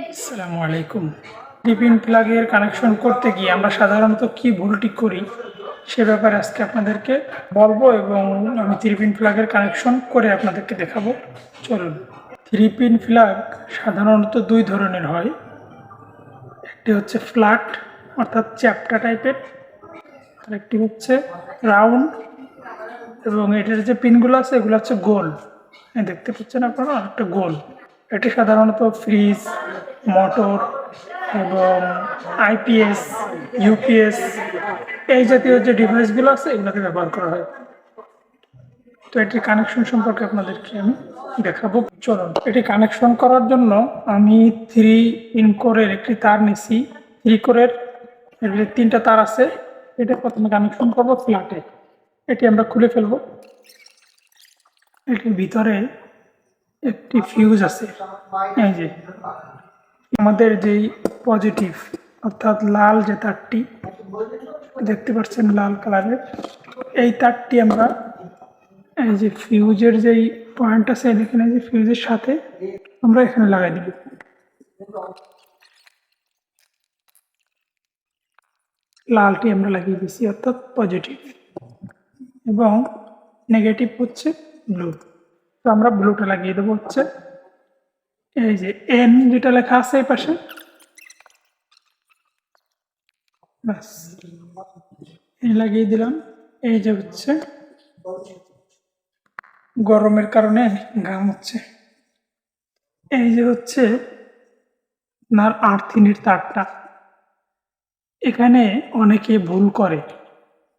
আসসালামু আলাইকুম। টিপিন প্লাগের কানেকশন করতে গিয়ে আমরা সাধারণত কি ভুলটি করি সে ব্যাপারে আজকে আপনাদেরকে বলবো এবং আমি 3 পিন প্লাগের কানেকশন করে আপনাদেরকে দেখাবো। চলুন। 3 পিন প্লাগ সাধারণত দুই ধরনের হয়। একটি হচ্ছে ফ্ল্যাট অর্থাৎ চ্যাপ্টা টাইপের, আরেকটি হচ্ছে রাউন্ড এবং এটার যে পিনগুলো আছে এগুলো হচ্ছে গোল। দেখতে পাচ্ছেন আপনারা একটা গোল। এটি সাধারণত ফ্রিজ, মোটর এবং আইপিএস, ইউপিএস এই জাতীয় যে ডিভাইসগুলো আছে এগুলোকে ব্যবহার করা হয়। তো এটির কানেকশন সম্পর্কে আপনাদেরকে আমি দেখাবো। চলুন। এটি কানেকশন করার জন্য আমি 3 পিন কোরের একটি তার নিছি। 3 কোরের এর 3টা তার আছে। এটা প্রথমে কানেকশন করব ফ্ল্যাটে। এটি আমরা খুলে ফেলবো। এটির ভিতরে একটি ফিউজ আছে। এই যে আমাদের যেই পজিটিভ অর্থাৎ লাল যে তারটি দেখতে পাচ্ছেন লাল কালারের, এই তারটি আমরা এই যে ফিউজের যেই পয়েন্ট আছে এখানে যে ফিউজের সাথে আমরা এখানে লাগাই দিব। লালটি আমরা লাগিয়ে দিচ্ছি অর্থাৎ পজিটিভ এবং নেগেটিভ হচ্ছে ব্লু। তো আমরা ব্লুটা লাগিয়ে দেবো হচ্ছে এই যে এন যেটা লেখা আছে এই পাশে, ব্যাস এই লাগিয়ে দিলাম। এই যে হচ্ছে গরমের কারণে ঘাম হচ্ছে। এই যে হচ্ছে আপনার আর্থিনের তারটা। এখানে অনেকে ভুল করে,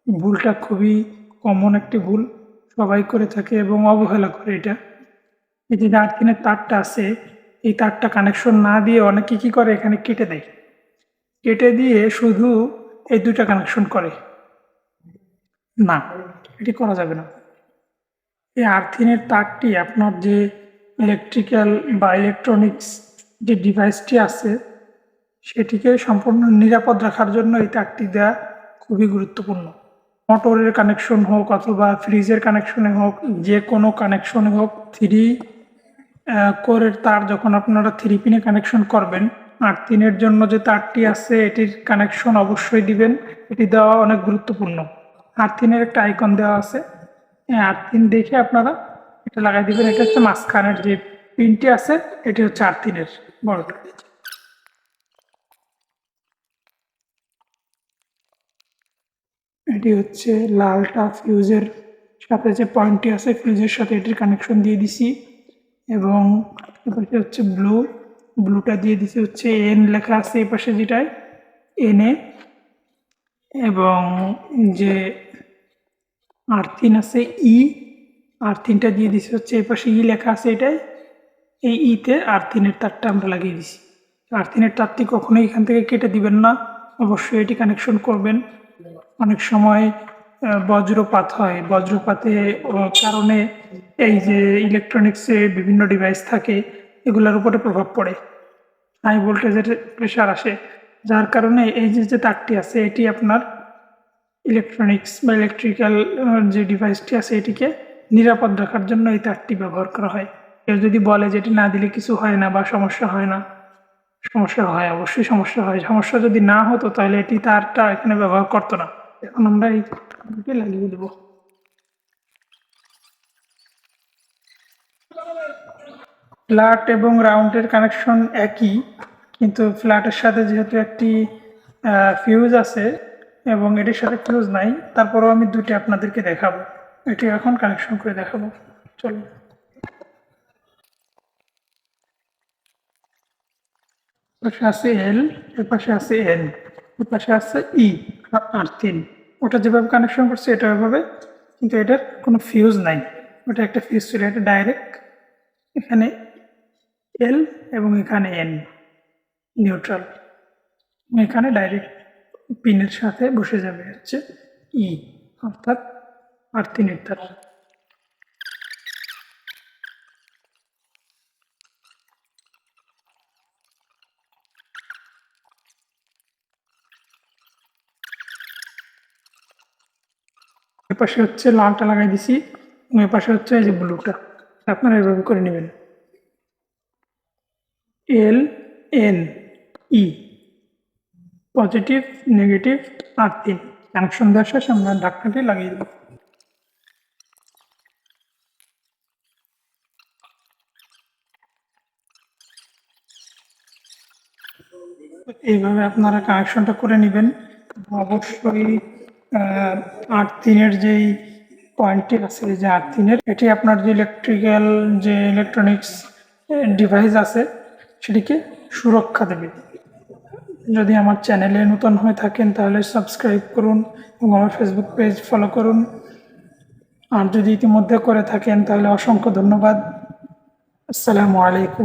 ভুলটা খুবই কমন একটি ভুল, সবাই করে থাকে এবং অবহেলা করে এটা। এই যে আর্থিনের তারটা আছে এই তারটা কানেকশন না দিয়ে অনেকে কি করে এখানে কেটে দেয়, কেটে দিয়ে শুধু এই দুইটা কানেকশন করে। না, এটি করা যাবে না। এই আর্থিনের তারটি আপনার যে ইলেকট্রিক্যাল বা ইলেকট্রনিক্স যে ডিভাইসটি আছে সেটিকে সম্পূর্ণ নিরাপদ রাখার জন্য এই তারটি দেওয়া খুবই গুরুত্বপূর্ণ। মোটরের কানেকশন হোক অথবা ফ্রিজের কানেকশনে হোক, যে কোনো কানেকশনে হোক, 3 কোরের তার যখন আপনারা 3 পিনে কানেকশন করবেন, আর্থিনের জন্য যে তারটি আছে এটির কানেকশন অবশ্যই দিবেন। এটি দেওয়া অনেক গুরুত্বপূর্ণ। আর্থিনের একটা আইকন দেওয়া আছে, আর্থিন দেখে আপনারা এটা লাগাই দিবেন। এটা হচ্ছে মাঝখানের যে পিনটি আছে এটি হচ্ছে আর্থিনের বড়টা। এটি হচ্ছে লালটা ফিউজের সাথে যে পয়েন্টটি আছে ফিউজের সাথে এটির কানেকশন দিয়ে দিছি এবং এপাশে হচ্ছে ব্লুটা দিয়ে দিছি হচ্ছে এন লেখা আছে এই পাশে যেটায় এনে, এবং যে আর্থিন আছে আর্থিনটা দিয়ে দিছি হচ্ছে এই পাশে লেখা আছে এটাই, এই ইতে আর্থিনের তারটা আমরা লাগিয়ে দিছি। আর্থিনের তারটি কখনোই এখান থেকে কেটে দিবেন না, অবশ্যই এটি কানেকশন করবেন। অনেক সময় বজ্রপাত হয়, বজ্রপাতে কারণে এই যে ইলেকট্রনিক্সে বিভিন্ন ডিভাইস থাকে এগুলোর উপরে প্রভাব পড়ে, হাই ভোল্টেজের প্রেশার আসে, যার কারণে এই যে তারটি আছে এটি আপনার ইলেকট্রনিক্স বা ইলেকট্রিক্যাল যে ডিভাইসটি আছে এটিকে নিরাপদ রাখার জন্য এই তারটি ব্যবহার করা হয়। কেউ যদি বলে যে এটি না দিলে কিছু হয় না বা সমস্যা হয় না, সমস্যা হয়, অবশ্যই সমস্যা হয়। সমস্যা যদি না হতো তাহলে এটি তারটা এখানে ব্যবহার করতো না। এখন আমরা এই তারটি লাগিয়ে দেব। ফ্ল্যাট এবং রাউন্ডের কানেকশন একই, কিন্তু ফ্ল্যাটের সাথে যেহেতু একটি ফিউজ আছে এবং এটির সাথে ফিউজ নাই, তারপরেও আমি দুটি আপনাদেরকে দেখাবো। এটি এখন কানেকশন করে দেখাবো। চলো। পাশে আছে এল, এর পাশে আছে এন, এর পাশে আছে ই আর 3। ওটা যেভাবে কানেকশন করছে এটা ওইভাবে, কিন্তু এটার কোনো ফিউজ নাই। ওটা একটা ফিউজ ছিল, এটা ডাইরেক্ট এখানে এল এবং এখানে এন নিউট্রাল, এখানে ডাইরেক্ট পিনের সাথে বসে যাবে হচ্ছে ই অর্থাৎ আর্থিনের তার। এপাশে হচ্ছে লালটা লাগাই দিছি এবং এপাশে হচ্ছে এই যে ব্লুটা। আপনারা এভাবে করে নেবেন। L N E, positive, negative, earthing. Connection দেওয়ার শেষে আমরা ঢাকনাটি লাগিয়ে দেব। এইভাবে আপনারা কানেকশনটা করে নেবেন। অবশ্যই আর্থিনের যেই পয়েন্টটি আছে, যে আর্থিনের, এটি আপনার যে ইলেকট্রিক্যাল যে ইলেকট্রনিক্স ডিভাইস আছে সেটিকে সুরক্ষা দেবে। যদি আমার চ্যানেলে নতুন হয়ে থাকেন তাহলে সাবস্ক্রাইব করুন এবং আমার ফেসবুক পেজ ফলো করুন। আর যদি ইতিমধ্যে করে থাকেন তাহলে অসংখ্য ধন্যবাদ। আসসালামু আলাইকুম।